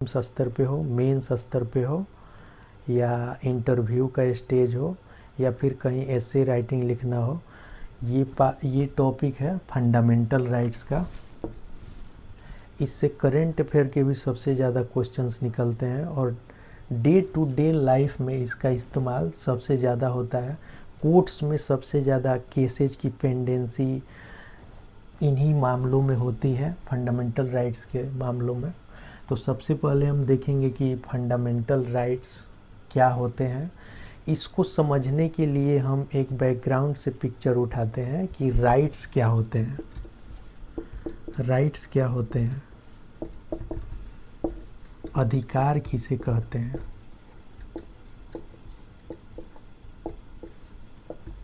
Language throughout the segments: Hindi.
स्तर पे हो, मेंस स्तर पे हो, या इंटरव्यू का स्टेज हो, या फिर कहीं ऐसे राइटिंग लिखना हो, ये टॉपिक है फंडामेंटल राइट्स का। इससे करेंट अफेयर के भी सबसे ज़्यादा क्वेश्चंस निकलते हैं और डे टू डे लाइफ में इसका इस्तेमाल सबसे ज़्यादा होता है। कोर्ट्स में सबसे ज़्यादा केसेज की पेंडेंसी इन्हीं मामलों में होती है, फंडामेंटल राइट्स के मामलों में। तो सबसे पहले हम देखेंगे कि फंडामेंटल राइट्स क्या होते हैं। इसको समझने के लिए हम एक बैकग्राउंड से पिक्चर उठाते हैं कि राइट्स क्या होते हैं। राइट्स क्या होते हैं, अधिकार किसे कहते हैं,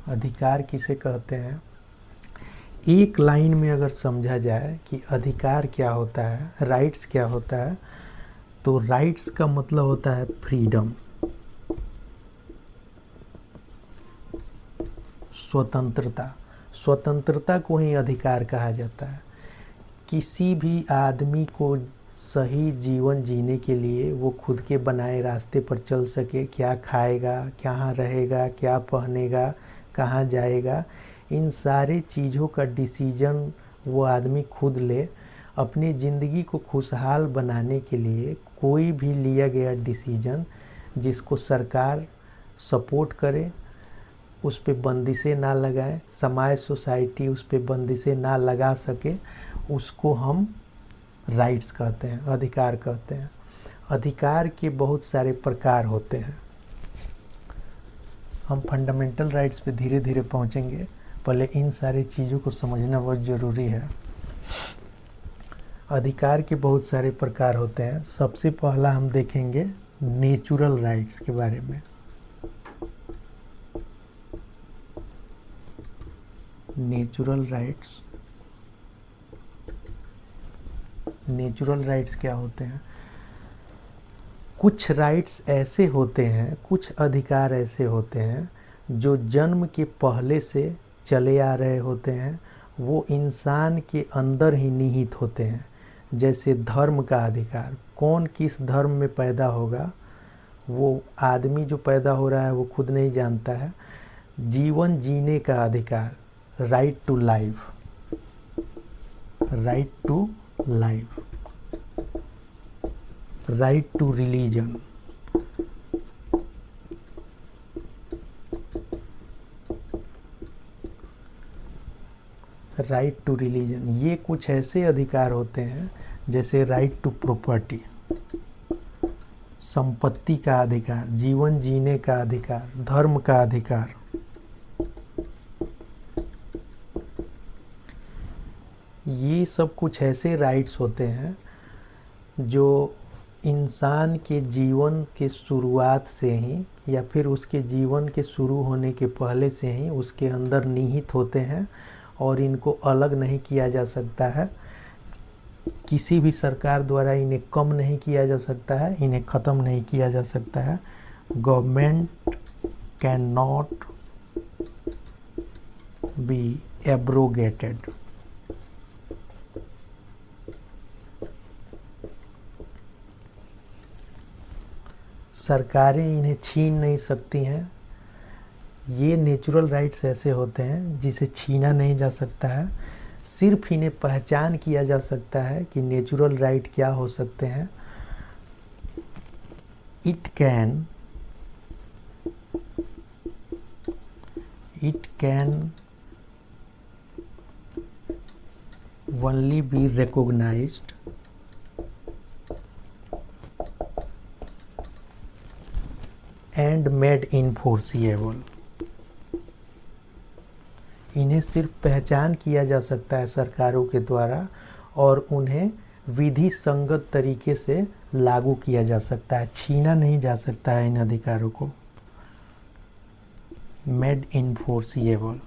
अधिकार किसे कहते हैं। एक लाइन में अगर समझा जाए कि अधिकार क्या होता है, राइट्स क्या होता है, तो राइट्स का मतलब होता है फ्रीडम, स्वतंत्रता। स्वतंत्रता को ही अधिकार कहा जाता है। किसी भी आदमी को सही जीवन जीने के लिए वो खुद के बनाए रास्ते पर चल सके, क्या खाएगा, कहाँ रहेगा, क्या पहनेगा, कहाँ जाएगा, इन सारी चीज़ों का डिसीजन वो आदमी खुद ले। अपनी ज़िंदगी को खुशहाल बनाने के लिए कोई भी लिया गया डिसीजन जिसको सरकार सपोर्ट करे, उस पे बंदिशें ना लगाए, समाज सोसाइटी उस पे बंदिशें ना लगा सके, उसको हम राइट्स कहते हैं, अधिकार कहते हैं। अधिकार के बहुत सारे प्रकार होते हैं। हम फंडामेंटल राइट्स पे धीरे धीरे पहुंचेंगे, पहले इन सारी चीज़ों को समझना बहुत ज़रूरी है। अधिकार के बहुत सारे प्रकार होते हैं। सबसे पहला हम देखेंगे नेचुरल राइट्स के बारे में। नेचुरल राइट्स, नेचुरल राइट्स क्या होते हैं। कुछ राइट्स ऐसे होते हैं, कुछ अधिकार ऐसे होते हैं जो जन्म के पहले से चले आ रहे होते हैं, वो इंसान के अंदर ही निहित होते हैं। जैसे धर्म का अधिकार, कौन किस धर्म में पैदा होगा वो आदमी जो पैदा हो रहा है वो खुद नहीं जानता है। जीवन जीने का अधिकार, right to life, right to life, right to religion, right to religion, ये कुछ ऐसे अधिकार होते हैं। जैसे राइट टू प्रॉपर्टी, संपत्ति का अधिकार, जीवन जीने का अधिकार, धर्म का अधिकार। ये सब कुछ ऐसे राइट्स होते हैं जो इंसान के जीवन के शुरुआत से ही या फिर उसके जीवन के शुरू होने के पहले से ही उसके अंदर निहित होते हैं और इनको अलग नहीं किया जा सकता है। किसी भी सरकार द्वारा इन्हें कम नहीं किया जा सकता है, इन्हें ख़त्म नहीं किया जा सकता है। Government can not be abrogated. सरकारें इन्हें छीन नहीं सकती हैं। ये नेचुरल राइट्स ऐसे होते हैं जिसे छीना नहीं जा सकता है। सिर्फ इन्हें पहचान किया जा सकता है कि नेचुरल राइट क्या हो सकते हैं। It can only be recognized and made enforceable। इन्हें सिर्फ पहचान किया जा सकता है सरकारों के द्वारा और उन्हें विधि संगत तरीके से लागू किया जा सकता है, छीना नहीं जा सकता है इन अधिकारों को। Made enforceable.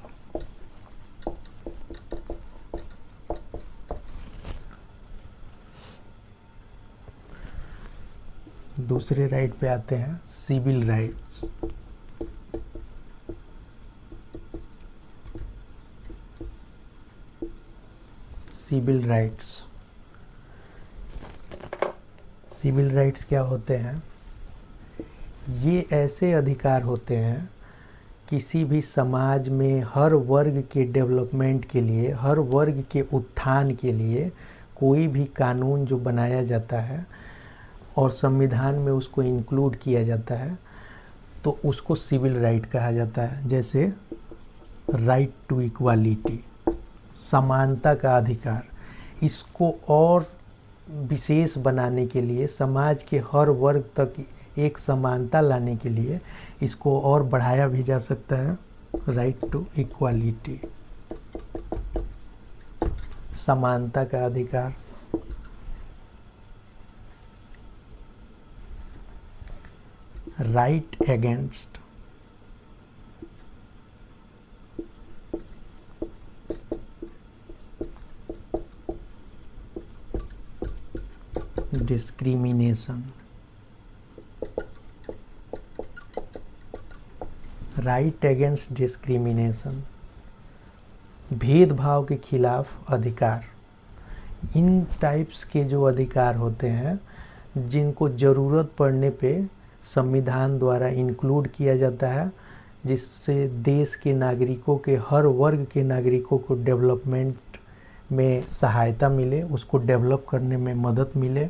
दूसरे राइट पे आते हैं, civil rights. Civil rights, civil rights क्या होते हैं? ये ऐसे अधिकार होते हैं किसी भी समाज में हर वर्ग के डेवलपमेंट के लिए, हर वर्ग के उत्थान के लिए कोई भी कानून जो बनाया जाता है और संविधान में उसको इंक्लूड किया जाता है तो उसको सिविल राइट कहा जाता है। जैसे राइट टू इक्वालिटी, समानता का अधिकार, इसको और विशेष बनाने के लिए, समाज के हर वर्ग तक एक समानता लाने के लिए इसको और बढ़ाया भी जा सकता है। राइट टू इक्वालिटी, समानता का अधिकार। Right against, discrimination, right against discrimination, भेदभाव के खिलाफ अधिकार। इन टाइप्स के जो अधिकार होते हैं जिनको ज़रूरत पड़ने पे संविधान द्वारा इंक्लूड किया जाता है, जिससे देश के नागरिकों के, हर वर्ग के नागरिकों को डेवलपमेंट में सहायता मिले, उसको डेवलप करने में मदद मिले।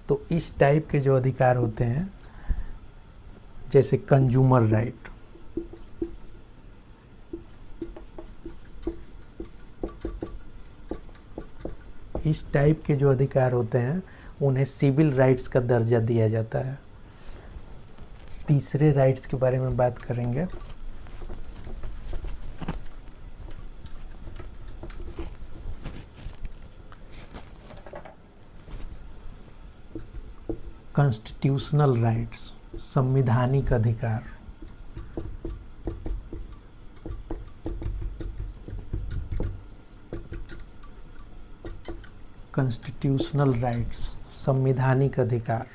तो इस टाइप के जो अधिकार होते हैं, जैसे कंज्यूमर राइट, इस टाइप के जो अधिकार होते हैं उन्हें सिविल राइट्स का दर्जा दिया जाता है। तीसरे राइट्स के बारे में बात करेंगे। कॉन्स्टिट्यूशनल राइट्स, संवैधानिक अधिकार। कॉन्स्टिट्यूशनल राइट्स, संवैधानिक अधिकार।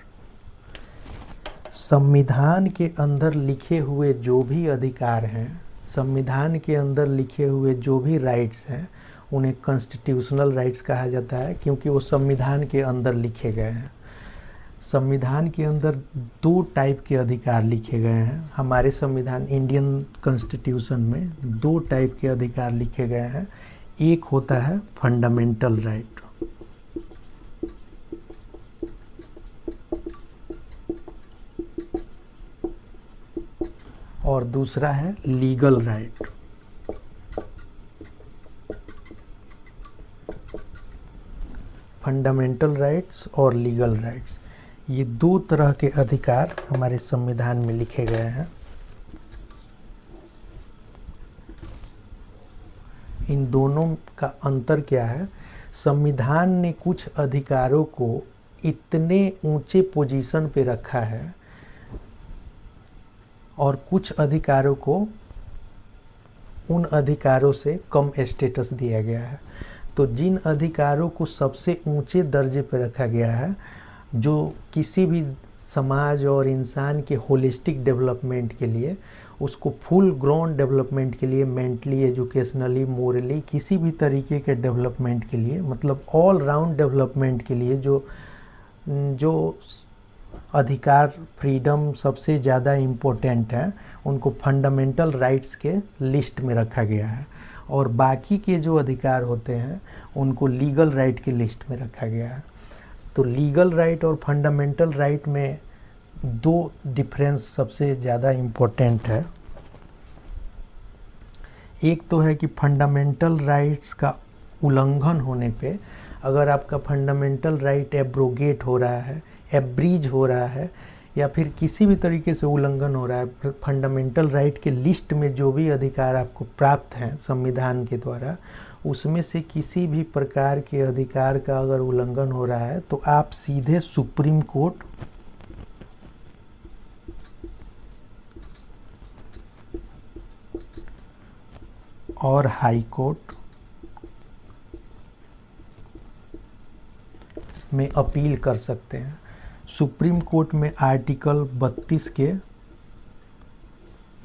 संविधान के अंदर लिखे हुए जो भी अधिकार हैं, संविधान के अंदर लिखे हुए जो भी राइट्स हैं, उन्हें कॉन्स्टिट्यूशनल राइट्स कहा जाता है, क्योंकि वो संविधान के अंदर लिखे गए हैं। संविधान के अंदर दो टाइप के अधिकार लिखे गए हैं। हमारे संविधान, इंडियन कॉन्स्टिट्यूशन में दो टाइप के अधिकार लिखे गए हैं। एक होता है फंडामेंटल राइट, और दूसरा है लीगल राइट। फंडामेंटल राइट्स और लीगल राइट्स, ये दो तरह के अधिकार हमारे संविधान में लिखे गए हैं। इन दोनों का अंतर क्या है? संविधान ने कुछ अधिकारों को इतने ऊंचे पोजीशन पे रखा है और कुछ अधिकारों को उन अधिकारों से कम स्टेटस दिया गया है। तो जिन अधिकारों को सबसे ऊंचे दर्जे पर रखा गया है, जो किसी भी समाज और इंसान के होलिस्टिक डेवलपमेंट के लिए, उसको फुल ग्रोन डेवलपमेंट के लिए, मेंटली, एजुकेशनली, मोरली, किसी भी तरीके के डेवलपमेंट के लिए, मतलब ऑल राउंड डेवलपमेंट के लिए जो अधिकार, फ्रीडम सबसे ज़्यादा इम्पोर्टेंट है, उनको फंडामेंटल राइट्स के लिस्ट में रखा गया है। और बाकी के जो अधिकार होते हैं उनको लीगल राइट के लिस्ट में रखा गया है। तो लीगल राइट और फंडामेंटल राइट में दो डिफरेंस सबसे ज़्यादा इम्पोर्टेंट है। एक तो है कि फंडामेंटल राइट्स का उल्लंघन होने पे, अगर आपका फंडामेंटल राइट एब्रोगेट हो रहा है, एब्रीज हो रहा है, या फिर किसी भी तरीके से उल्लंघन हो रहा है, फंडामेंटल राइट के लिस्ट में जो भी अधिकार आपको प्राप्त हैं संविधान के द्वारा, उसमें से किसी भी प्रकार के अधिकार का अगर उल्लंघन हो रहा है तो आप सीधे सुप्रीम कोर्ट और हाई कोर्ट में अपील कर सकते हैं। सुप्रीम कोर्ट में आर्टिकल 32 के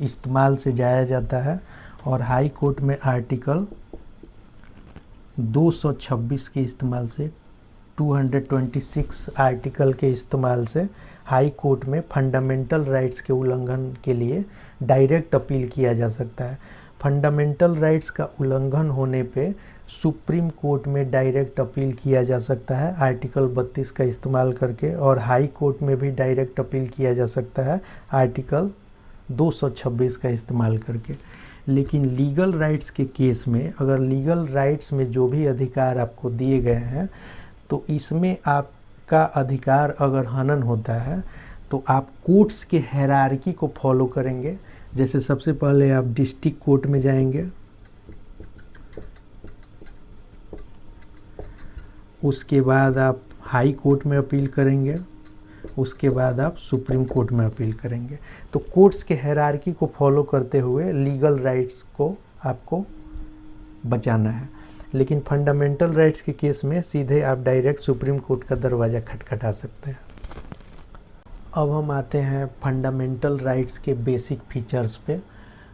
इस्तेमाल से जाया जाता है और हाई कोर्ट में आर्टिकल 226 के इस्तेमाल से 226 आर्टिकल के इस्तेमाल से हाई कोर्ट में फंडामेंटल राइट्स के उल्लंघन के लिए डायरेक्ट अपील किया जा सकता है। फंडामेंटल राइट्स का उल्लंघन होने पे सुप्रीम कोर्ट में डायरेक्ट अपील किया जा सकता है आर्टिकल 32 का इस्तेमाल करके, और हाई कोर्ट में भी डायरेक्ट अपील किया जा सकता है आर्टिकल 226 का इस्तेमाल करके। लेकिन लीगल राइट्स के केस में, अगर लीगल राइट्स में जो भी अधिकार आपको दिए गए हैं तो इसमें आपका अधिकार अगर हनन होता है तो आप कोर्ट्स के हायरार्की को फॉलो करेंगे। जैसे सबसे पहले आप डिस्ट्रिक्ट कोर्ट में जाएंगे, उसके बाद आप हाई कोर्ट में अपील करेंगे, उसके बाद आप सुप्रीम कोर्ट में अपील करेंगे। तो कोर्ट्स के हायरार्की को फॉलो करते हुए लीगल राइट्स को आपको बचाना है। लेकिन फंडामेंटल राइट्स के केस में सीधे आप डायरेक्ट सुप्रीम कोर्ट का दरवाज़ा खटखटा सकते हैं। अब हम आते हैं फंडामेंटल राइट्स के बेसिक फीचर्स पे।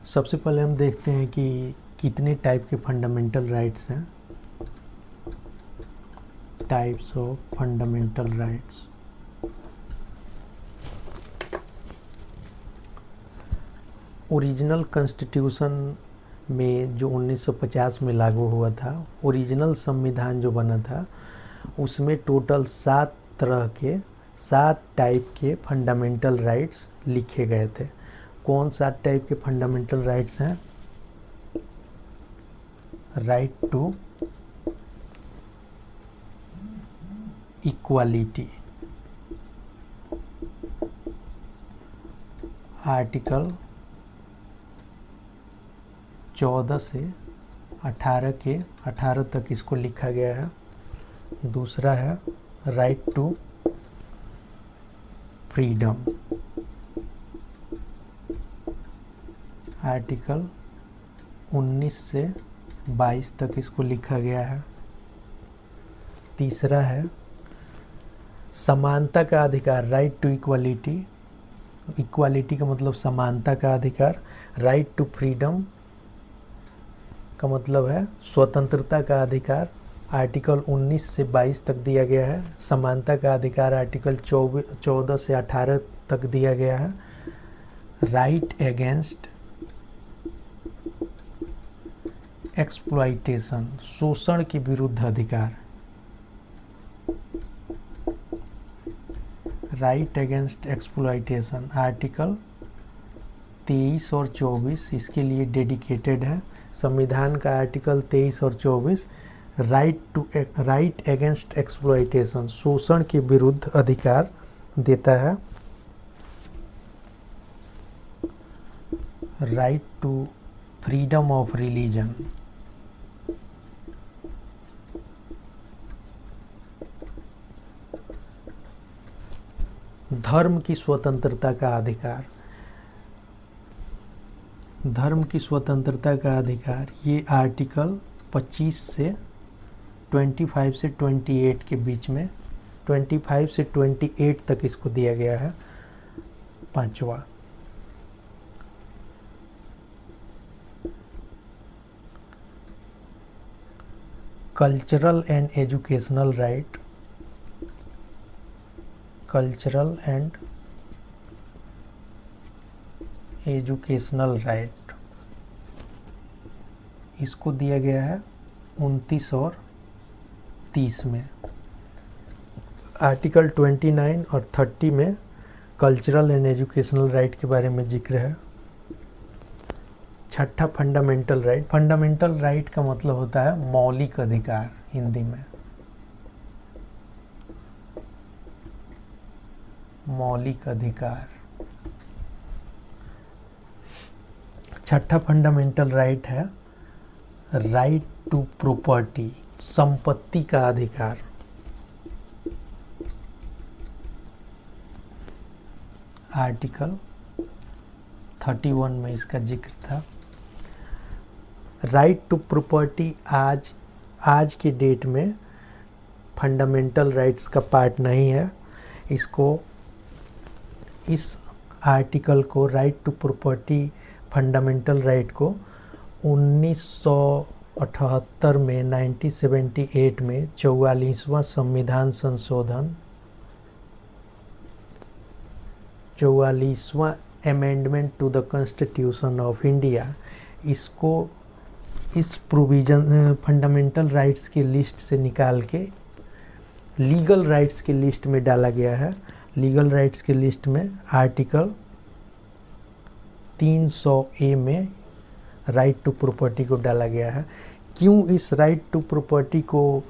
सबसे पहले हम देखते हैं कि कितने टाइप के फंडामेंटल राइट्स हैं। Types of fundamental rights. Original constitution में जो 1950 में लागू हुआ था, ओरिजिनल संविधान जो बना था, उसमें टोटल 7 टाइप के फंडामेंटल राइट्स लिखे गए थे। कौन 7 टाइप के फंडामेंटल राइट्स हैं? राइट टू इक्वालिटी, आर्टिकल 14 से 18 तक इसको लिखा गया है। दूसरा है राइट टू फ्रीडम, आर्टिकल 19 से 22 तक इसको लिखा गया है। तीसरा है समानता का अधिकार, राइट टू इक्वालिटी। इक्वालिटी का मतलब समानता का अधिकार। राइट टू फ्रीडम का मतलब है स्वतंत्रता का अधिकार, आर्टिकल 19 से 22 तक दिया गया है। समानता का अधिकार आर्टिकल 14 से 18 तक दिया गया है। राइट अगेंस्ट एक्सप्लॉइटेशन, शोषण के विरुद्ध अधिकार। राइट अगेंस्ट एक्सप्लॉइटेशन आर्टिकल 23 और 24 इसके लिए डेडिकेटेड है। संविधान का आर्टिकल 23 और 24 राइट अगेंस्ट एक्सप्लॉइटेशन, शोषण के विरुद्ध अधिकार देता है। Right to freedom of religion, धर्म की स्वतंत्रता का अधिकार। धर्म की स्वतंत्रता का अधिकार ये आर्टिकल 25 से 25 से 28 के बीच में, 25 से 28 तक इसको दिया गया है। पांचवा cultural and educational right, cultural and educational right इसको दिया गया है 29 और 30 में। आर्टिकल 29 और 30 में कल्चरल एंड एजुकेशनल राइट के बारे में जिक्र है। छठा फंडामेंटल राइट। फंडामेंटल राइट का मतलब होता है मौलिक अधिकार हिंदी में। मौलिक अधिकार। छठा फंडामेंटल राइट है राइट टू प्रॉपर्टी, संपत्ति का अधिकार। आर्टिकल 31 में इसका जिक्र था। राइट टू प्रॉपर्टी आज के डेट में फंडामेंटल राइट्स का पार्ट नहीं है। इसको, इस आर्टिकल को, right to property fundamental right को 1978 में 1978 में 44वां संविधान संशोधन 44वां amendment to the constitution of India, इसको इस प्रोविजन फंडामेंटल राइट्स की लिस्ट से निकाल के लीगल राइट्स की लिस्ट में डाला गया है। लीगल राइट्स की लिस्ट में आर्टिकल 300A में राइट टू प्रॉपर्टी को डाला गया है। क्यों इस राइट टू प्रॉपर्टी को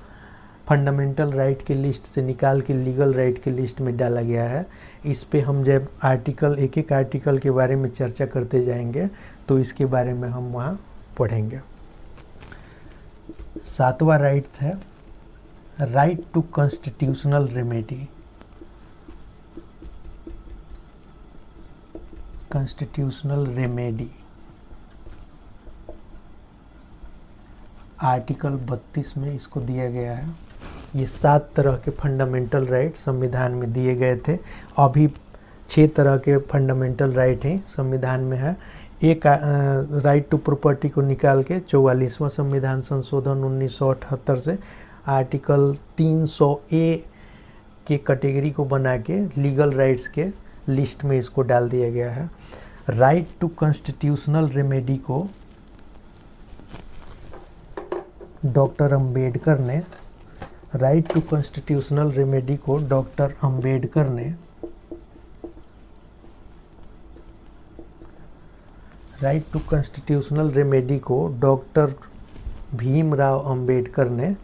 फंडामेंटल राइट की लिस्ट से निकाल के लीगल राइट की लिस्ट में डाला गया है, इस पे हम जब आर्टिकल एक एक आर्टिकल के बारे में चर्चा करते जाएंगे तो इसके बारे में हम वहाँ पढ़ेंगे। 7वां राइट है right to constitutional remedy. Constitutional remedy article 32 में इसको दिया गया है। ये 7 तरह के फंडामेंटल राइट संविधान में दिए गए थे। अभी 6 तरह के फंडामेंटल राइट हैं संविधान में है। एक राइट टू प्रॉपर्टी को निकाल के 44वां संविधान संशोधन 1978 से आर्टिकल 300A के कैटेगरी को बना के लीगल राइट्स के लिस्ट में इसको डाल दिया गया है। राइट टू कॉन्स्टिट्यूशनल रेमेडी को डॉक्टर अंबेडकर ने राइट टू कॉन्स्टिट्यूशनल रेमेडी को डॉक्टर अंबेडकर ने राइट टू कॉन्स्टिट्यूशनल रेमेडी को डॉक्टर भीमराव अंबेडकर ने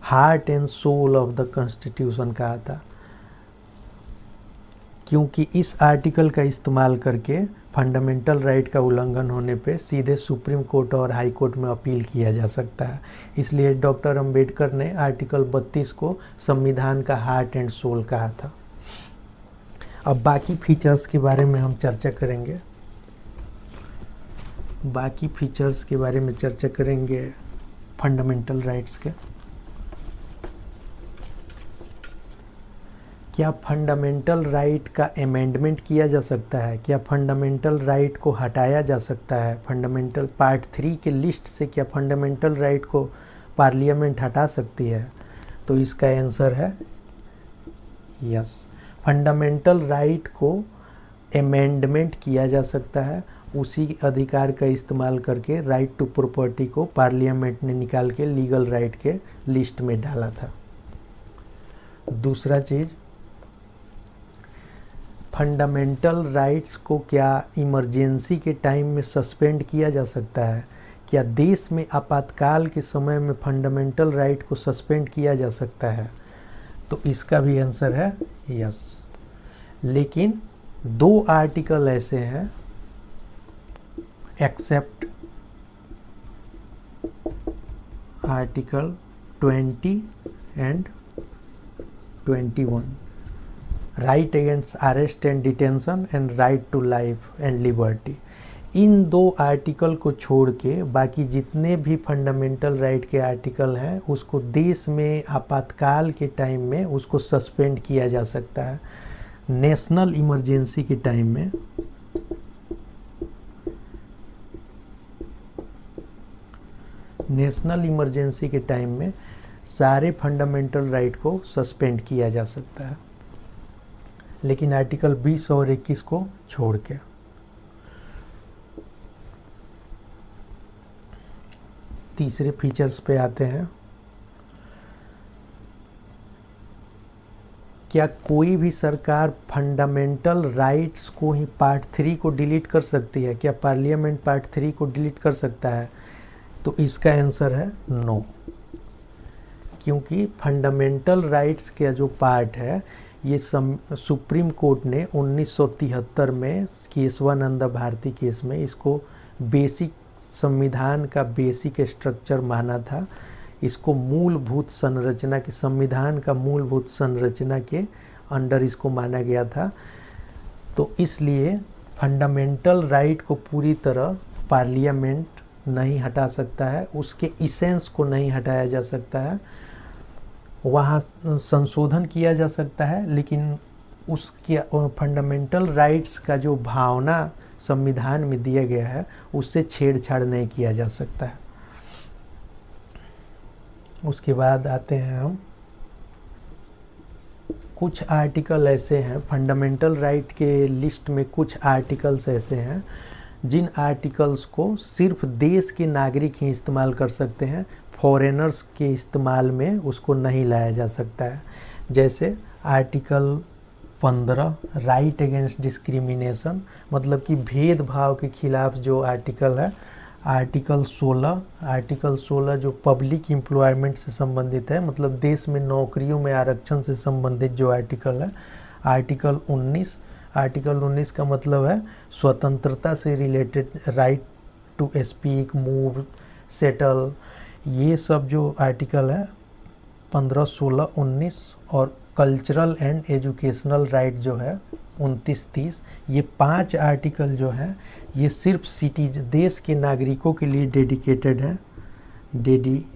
heart and soul of the constitution कहा था, क्योंकि इस आर्टिकल का इस्तेमाल करके फंडामेंटल राइट का उल्लंघन होने पे सीधे सुप्रीम कोर्ट और हाई कोर्ट में अपील किया जा सकता है। इसलिए डॉक्टर अंबेडकर ने आर्टिकल 32 को संविधान का हार्ट एंड सोल कहा था। अब बाकी फीचर्स के बारे में हम चर्चा करेंगे। बाकी फीचर्स के बारे में चर्चा करेंगे फंडामेंटल राइट्स के। क्या फंडामेंटल राइट का अमेंडमेंट किया जा सकता है? क्या फंडामेंटल राइट को हटाया जा सकता है? फंडामेंटल पार्ट 3 के लिस्ट से क्या फंडामेंटल राइट को पार्लियामेंट हटा सकती है? तो इसका आंसर है यस। फंडामेंटल राइट को अमेंडमेंट किया जा सकता है। उसी अधिकार का इस्तेमाल करके राइट टू प्रॉपर्टी को पार्लियामेंट ने निकाल के लीगल राइट के लिस्ट में डाला था। दूसरा चीज़, फंडामेंटल राइट्स को क्या इमरजेंसी के टाइम में सस्पेंड किया जा सकता है? क्या देश में आपातकाल के समय में फंडामेंटल राइट को सस्पेंड किया जा सकता है? तो इसका भी आंसर है यस। लेकिन 2 आर्टिकल ऐसे हैं except article 20 and 21, right against arrest and detention and right to life and liberty. इन 2 आर्टिकल को छोड़ के बाकी जितने भी फंडामेंटल राइट के आर्टिकल हैं उसको देश में आपातकाल के टाइम में उसको सस्पेंड किया जा सकता है। नेशनल इमरजेंसी के टाइम में सारे फंडामेंटल राइट को सस्पेंड किया जा सकता है, लेकिन आर्टिकल 20 और 21 को छोड़ के। तीसरे फीचर्स पे आते हैं। क्या कोई भी सरकार फंडामेंटल राइट्स को ही पार्ट 3 को डिलीट कर सकती है? क्या पार्लियामेंट पार्ट 3 को डिलीट कर सकता है? तो इसका आंसर है नो, क्योंकि फंडामेंटल राइट्स का जो पार्ट है ये सुप्रीम कोर्ट ने 1973 में केशवानंद भारती केस में इसको बेसिक संविधान का बेसिक स्ट्रक्चर माना था। इसको मूलभूत संरचना के संविधान का मूलभूत संरचना के अंडर इसको माना गया था। तो इसलिए फंडामेंटल राइट को पूरी तरह पार्लियामेंट नहीं हटा सकता है, उसके इसेंस को नहीं हटाया जा सकता है। वहाँ संशोधन किया जा सकता है, लेकिन उसके फंडामेंटल राइट्स का जो भावना संविधान में दिया गया है उससे छेड़छाड़ नहीं किया जा सकता है। उसके बाद आते हैं हम, कुछ आर्टिकल ऐसे हैं फंडामेंटल राइट के लिस्ट में, कुछ आर्टिकल्स ऐसे हैं जिन आर्टिकल्स को सिर्फ देश के नागरिक ही इस्तेमाल कर सकते हैं, फॉरेनर्स के इस्तेमाल में उसको नहीं लाया जा सकता है। जैसे आर्टिकल 15 राइट अगेंस्ट डिस्क्रिमिनेशन, मतलब कि भेदभाव के खिलाफ जो आर्टिकल है। आर्टिकल 16 जो पब्लिक एम्प्लॉयमेंट से संबंधित है, मतलब देश में नौकरियों में आरक्षण से संबंधित जो आर्टिकल है। आर्टिकल 19 का मतलब है स्वतंत्रता से related, right to speak, move, settle, ये सब जो आर्टिकल है 15, 16, 19, और कल्चरल एंड एजुकेशनल राइट जो है 29, 30, ये 5 आर्टिकल जो है ये सिर्फ देश के नागरिकों के लिए डेडिकेटेड है, dedicated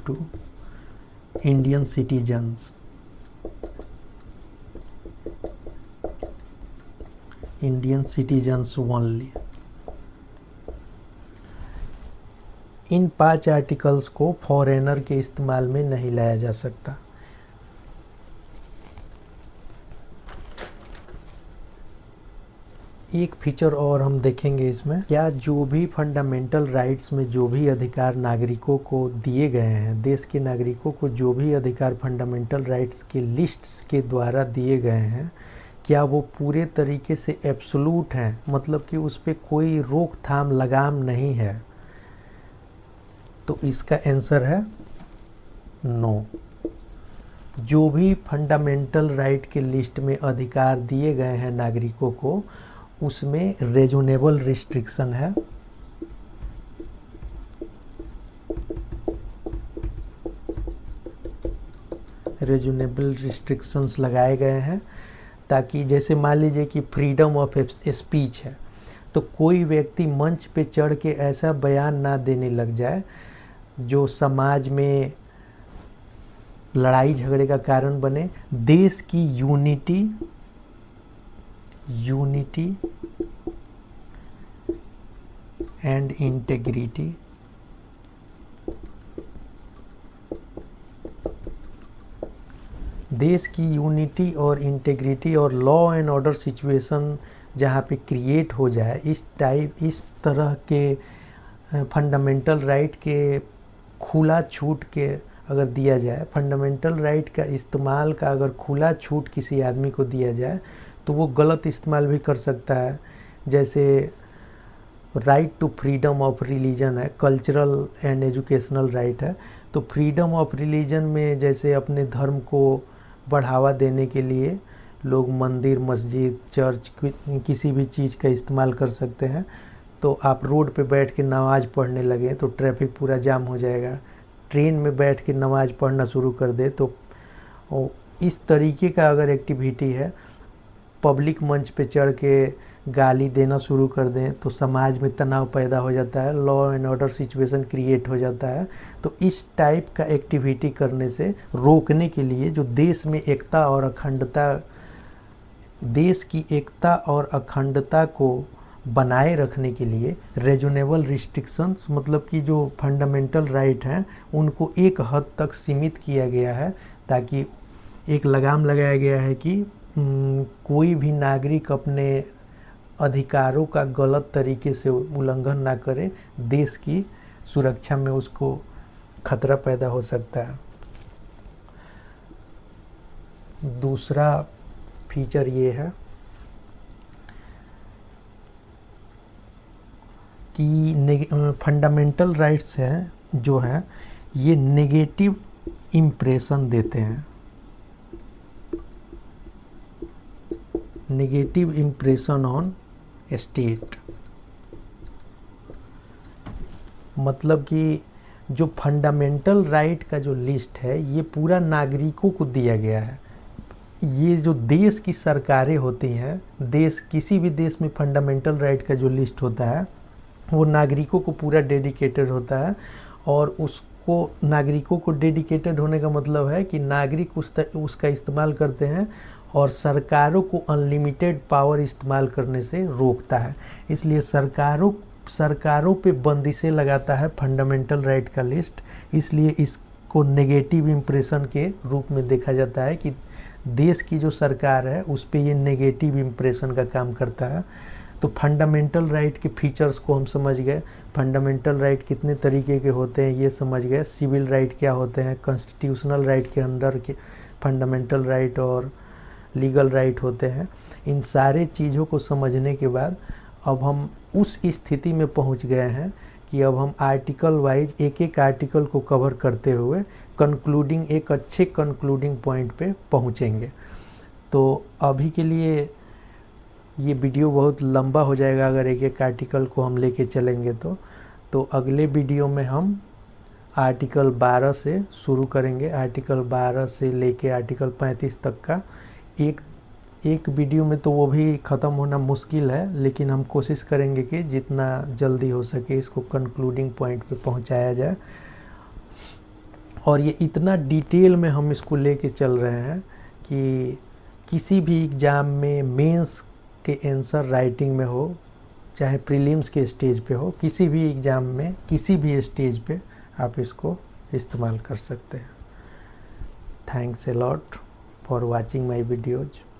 to Indian citizens, Indian citizens only. इन 5 आर्टिकल्स को फॉरेनर के इस्तेमाल में नहीं लाया जा सकता। एक फीचर और हम देखेंगे इसमें, क्या जो भी फंडामेंटल राइट्स में जो भी अधिकार नागरिकों को दिए गए हैं, देश के नागरिकों को जो भी अधिकार फंडामेंटल राइट्स के लिस्ट्स के द्वारा दिए गए हैं, क्या वो पूरे तरीके से एब्सोल्यूट हैं, मतलब कि उस पर कोई रोकथाम लगाम नहीं है? तो इसका आंसर है नो। जो भी फंडामेंटल राइट के लिस्ट में अधिकार दिए गए हैं नागरिकों को, उसमें रीजनेबल रिस्ट्रिक्शन है। रीजनेबल रिस्ट्रिक्शंस लगाए गए हैं, ताकि जैसे मान लीजिए कि फ्रीडम ऑफ स्पीच है, तो कोई व्यक्ति मंच पे चढ़ के ऐसा बयान ना देने लग जाए जो समाज में लड़ाई झगड़े का कारण बने। देश की यूनिटी एंड इंटेग्रिटी, देश की यूनिटी और इंटेग्रिटी और लॉ एंड ऑर्डर सिचुएशन जहाँ पे क्रिएट हो जाए, इस तरह के फंडामेंटल राइट के खुला छूट के अगर दिया जाए, फंडामेंटल राइट का इस्तेमाल का अगर खुला छूट किसी आदमी को दिया जाए तो वो गलत इस्तेमाल भी कर सकता है। जैसे right to freedom of religion है, कल्चरल एंड एजुकेशनल राइट है, तो फ्रीडम ऑफ रिलीजन में जैसे अपने धर्म को बढ़ावा देने के लिए लोग मंदिर, मस्जिद, चर्च, किसी भी चीज़ का इस्तेमाल कर सकते हैं। तो आप रोड पे बैठ के नमाज़ पढ़ने लगे तो ट्रैफिक पूरा जाम हो जाएगा। ट्रेन में बैठ के नमाज़ पढ़ना शुरू कर दे तो इस तरीके का अगर एक्टिविटी है, पब्लिक मंच पे चढ़ के गाली देना शुरू कर दें तो समाज में तनाव पैदा हो जाता है, law and order situation create हो जाता है। तो इस टाइप का एक्टिविटी करने से रोकने के लिए जो देश में एकता और अखंडता, देश की एकता और अखंडता को बनाए रखने के लिए रीजनेबल रिस्ट्रिक्शंस, मतलब कि जो फंडामेंटल राइट हैं उनको एक हद तक सीमित किया गया है, ताकि एक लगाम लगाया गया है कि कोई भी नागरिक अपने अधिकारों का गलत तरीके से उल्लंघन ना करे, देश की सुरक्षा में उसको खतरा पैदा हो सकता है। दूसरा फीचर ये है कि फंडामेंटल राइट्स हैं जो हैं ये नेगेटिव इम्प्रेशन देते हैं, नेगेटिव इम्प्रेशन ऑन स्टेट। मतलब कि जो फंडामेंटल राइट का जो लिस्ट है ये पूरा नागरिकों को दिया गया है। ये जो देश की सरकारें होती हैं, देश, किसी भी देश में फंडामेंटल राइट का जो लिस्ट होता है वो नागरिकों को पूरा डेडिकेटेड होता है, और उसको नागरिकों को डेडिकेटेड होने का मतलब है कि नागरिक उसका इस्तेमाल करते हैं और सरकारों को अनलिमिटेड पावर इस्तेमाल करने से रोकता है। इसलिए सरकारों सरकारों पे बंदिशें लगाता है फंडामेंटल राइट का लिस्ट, इसलिए इसको नेगेटिव इम्प्रेशन के रूप में देखा जाता है कि देश की जो सरकार है उस पे ये नेगेटिव इम्प्रेशन का काम करता है। तो फंडामेंटल राइट के फीचर्स को हम समझ गए, फंडामेंटल राइट कितने तरीके के होते हैं ये समझ गए, सिविल राइट क्या होते हैं, कॉन्स्टिट्यूशनल राइट के अंदर के फंडामेंटल राइट और लीगल राइट होते हैं। इन सारे चीज़ों को समझने के बाद अब हम उस स्थिति में पहुंच गए हैं कि अब हम आर्टिकल वाइज एक एक आर्टिकल को कवर करते हुए कंक्लूडिंग एक अच्छे कंक्लूडिंग पॉइंट पे पहुंचेंगे। तो अभी के लिए ये वीडियो बहुत लंबा हो जाएगा अगर एक एक आर्टिकल को हम लेके चलेंगे तो अगले वीडियो में हम आर्टिकल 12 से शुरू करेंगे। आर्टिकल 12 से लेके आर्टिकल 35 तक का एक वीडियो में तो वो भी ख़त्म होना मुश्किल है, लेकिन हम कोशिश करेंगे कि जितना जल्दी हो सके इसको कंक्लूडिंग पॉइंट पे पहुंचाया जाए। और ये इतना डिटेल में हम इसको लेके चल रहे हैं कि किसी भी एग्ज़ाम में मेंस के आंसर राइटिंग में हो, चाहे प्रीलिम्स के स्टेज पे हो, किसी भी एग्ज़ाम में किसी भी स्टेज पे आप इसको इस्तेमाल कर सकते हैं। Thanks a lot for watching my videos.